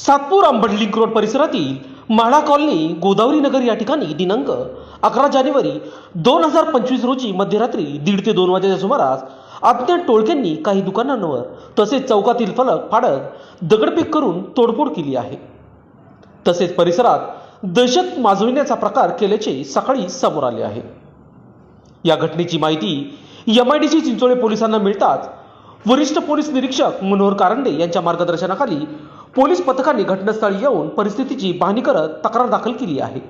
Satpur Ambad link road परिसरातील MHADA colony Godavari नगर या ठिकाणी दिनांक 11 जानेवारी 2025 रोजी मध्यरात्री 1:30 ते 2 वाजेच्या सुमारास अज्ञात टोळक्यांनी काही दुकानांवर तसेच चौकातील फलक फाडत दगडफेक करून तोडफोड केली आहे। तसेच परिसरात दहशत माजविण्याचा प्रकार केल्याचे सकाळी समोर आले आहे। या घटनेची माहिती MIDC चिंचोळे पोलिसांना मिळताच वरिष्ठ पोलीस निरीक्षक मनोहर कारंडे यांच्या मार्गदर्शनाखाली पोलीस पथकाने घटनास्थळी येऊन परिस्थितीची पाहणी करत तक्रार दाखल केली आहे।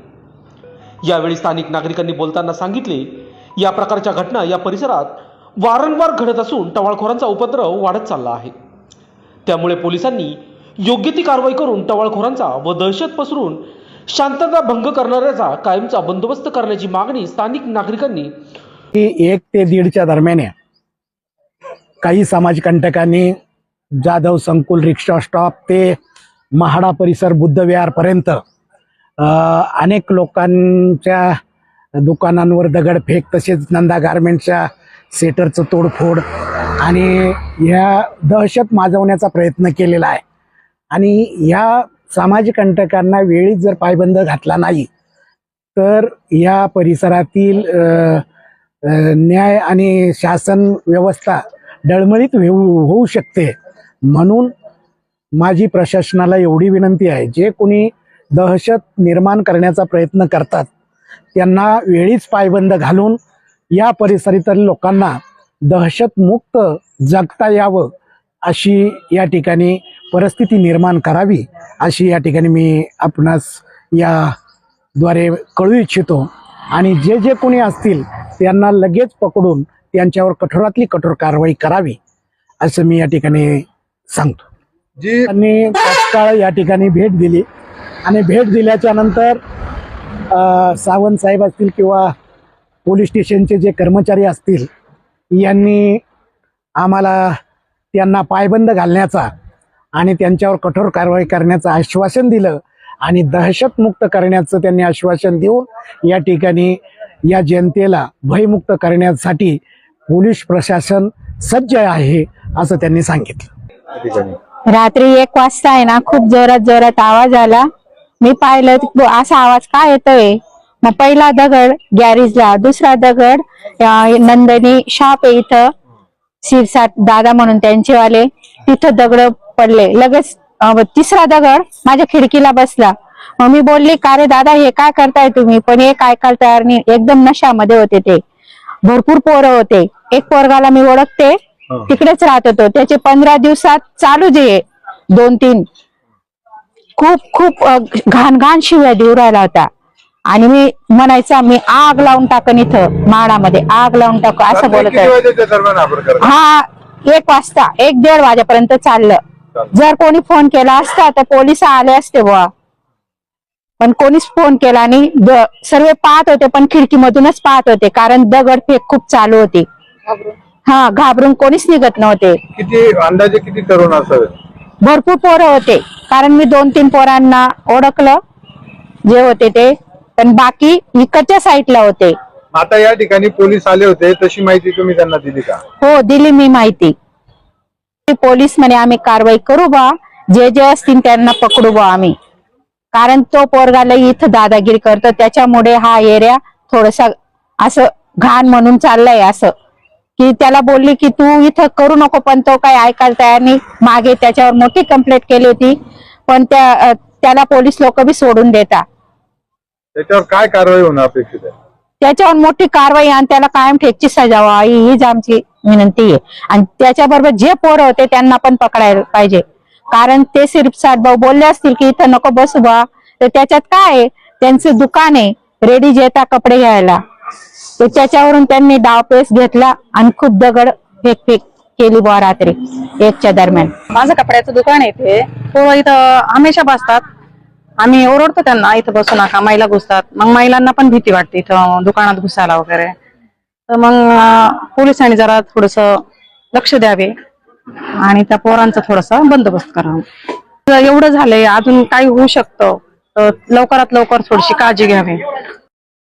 यावेळी स्थानिक नागरिकांनी बोलताना सांगितले, या प्रकारच्या घटना या परिसरात वारंवार घडत असून टवाळखोरांचा उपद्रव वाढत चालला आहे। त्यामुळे पोलिसांनी योग्य ती कारवाई करून टवाळखोरांचा व दहशत पसरून शांतता भंग करणाऱ्याचा कायमचा बंदोबस्त करण्याची मागणी स्थानिक नागरिकांनी 1 ते 1:30 दरम्यान काही समाजकंटकांनी जाधव संकुल रिक्षा स्टॉप ते म्हाडा परिसर बुद्धविहार पर्यंत अनेक लोकांच्या दुकानांवर दगडफेक तसेच नंदा गारमेंटच्या सेटरचं तोडफोड आणि ह्या दहशत माजवण्याचा प्रयत्न केलेला आहे। आणि ह्या समाजकंटकांना वेळीच जर पायबंद घातला नाही तर या परिसरातील न्याय आणि शासन व्यवस्था डळमळीत होऊ शकते। म्हणून माझी प्रशासनाला एवढी विनंती आहे, जे कोणी दहशत निर्माण करण्याचा प्रयत्न करतात त्यांना वेळीच पायबंद घालून या परिसरातील लोकांना दहशतमुक्त जगता यावं अशी या ठिकाणी परिस्थिती निर्माण करावी अशी या ठिकाणी मी आपणास याद्वारे कळू इच्छितो। आणि जे कोणी असतील त्यांना लगेच पकडून त्यांच्यावर कठोरातली कठोर कारवाई करावी असं मी या ठिकाणी सांगतो। आणि तात्काळ या ठिकाणी भेट दिली आणि भेट दिल्याच्या नंतर सावंत साहेब असतील किंवा पोलीस स्टेशनचे जे कर्मचारी असतील यांनी आम्हाला त्यांना पायबंद घालण्याचा आणि त्यांच्यावर कठोर कारवाई करण्याचं आश्वासन दिलं आणि दहशतमुक्त करण्याचं त्यांनी आश्वासन देऊन या ठिकाणी या जनतेला भयमुक्त करण्यासाठी पोलीस प्रशासन सज्ज आहे असं त्यांनी सांगितलं। रात्री 1 वाजता आहे ना, खूप जोरात आवाज आला। मी पाहिलं असा आवाज का येतोय। मग पहिला दगड गॅरेजला, दुसरा दगड नंदिनी शॉप आहे इथं शिरसाट दादा म्हणून त्यांचेवाले, तिथं दगड पडले। लगेच तिसरा दगड माझ्या खिडकीला बसला। मग मी बोलली, का रे दादा हे काय करताय तुम्ही? पण हे काय ऐकायला तयार नाही, एकदम नशामध्ये होते ते। भरपूर पोरं होते। एक पोरगाला मी ओळखते, तिकडेच राहत होतो, त्याचे 15 दिवसात चालू जे 2-3 खूप घाण शिव्या देऊ राहिला होता। आणि मी म्हणायचा, मी आग लावून टाकन इथं म्हाडामध्ये, आग लावून टाकू असं बोलत आहे। हा 1 वाजता 1-1:30 वाजेपर्यंत चाललं। जर कोणी फोन केला असता तर पोलिस आले असते बुवा, पण कोणीच फोन केला नाही। सर्व पाहत होते पण खिडकीमधूनच पाहत होते, कारण दगडफेक खूप चालू होती। हा, घाबरून कोणीच निघत नव्हते। अंदाजे किती तरुण असावे? भरपूर पोरं होते, कारण मी 2-3 पोरांना ओळखलं जे होते ते, पण बाकी इकडच्या साईडला होते। आता या ठिकाणी पोलीस आले होते, तशी माहिती तुम्ही त्यांना दिली का? हो, दिली मी माहिती। पोलीस म्हणे आम्ही कारवाई करू बा, जे असतील त्यांना पकडू बा आम्ही, कारण तो पोरगाला इथं दादागिरी करतो, त्याच्यामुळे हा एरिया थोडासा असं घाण म्हणून चाललाय। असं की त्याला बोलली की तू इथं करू नको, पण तो काही ऐकायला तयार नाही। मागे त्याच्यावर मोठी कंप्लेंट केली होती, पण त्याला पोलीस लोक बी सोडून देतात। त्याच्यावर काय कारवाई होणं अपेक्षित आहे? त्याच्यावर मोठी कारवाई आणि त्याला कायम ठेकची सजा व्हावी हीच आमची विनंती आहे। आणि त्याच्याबरोबर जे पोरं होते त्यांना पण पकडायला पाहिजे, कारण ते शिरसाट भाऊ बोलले असतील की इथं नको बसू बा, तर त्याच्यात काय आहे, त्यांचं दुकान आहे रेडी जेता कपडे घ्यायला, तर त्याच्यावरून त्यांनी डावपेच घेतला आणि खूप दगड फेक केली बुवा रात्री 1च्या दरम्यान। माझं कपड्याचं दुकान आहे ते, तो इथं हमेशा बसतात। आम्ही ओरडतो त्यांना, इथं बसू नका, महिला घुसतात। मग महिलांना पण भीती वाटते इथं दुकानात घुसायला वगैरे, तर मग पोलिसांनी जरा थोडस लक्ष द्यावे आणि त्या पोरांचा थोडासा बंदोबस्त करावा। एवढं झालंय, अजून काही होऊ शकतं, तर लवकरात लवकर थोडीशी काळजी घ्यावी।